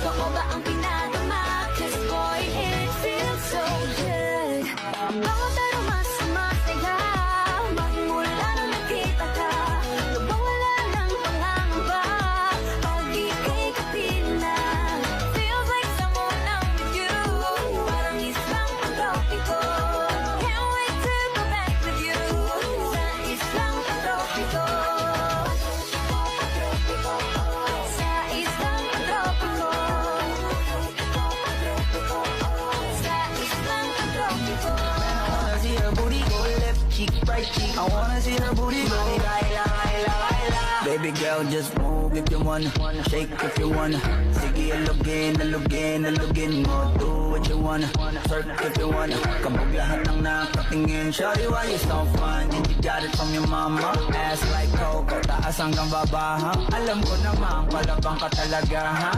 totoo ba ang pinadama? 'Cause boy, it feels so good. Bawat aroma sumasaya, magmula nang nakita ka. Nawawala ng pangangamba, pag ika'y kapila. Feels like someone I'm with you, parang islang pagtropiko. Can't wait to go back with you, sa islang pagtropiko. Sa islang pagtropiko. Sa islang pagtropiko. I see her booty go left cheek, right cheek. I wanna see her booty go baila, baila, baila. Baby girl, just move if you wanna, shake if you wanna. Sige, alugin, alugin, alugin mo. Do what you wanna, surf if you wanna. Kabog lahat ng nakatingin. Shawty, why you so fun? And you got it from your mama. Ass like Coco, taas hanggang baba, ha? Alam ko naman, palabang ka talaga, ha?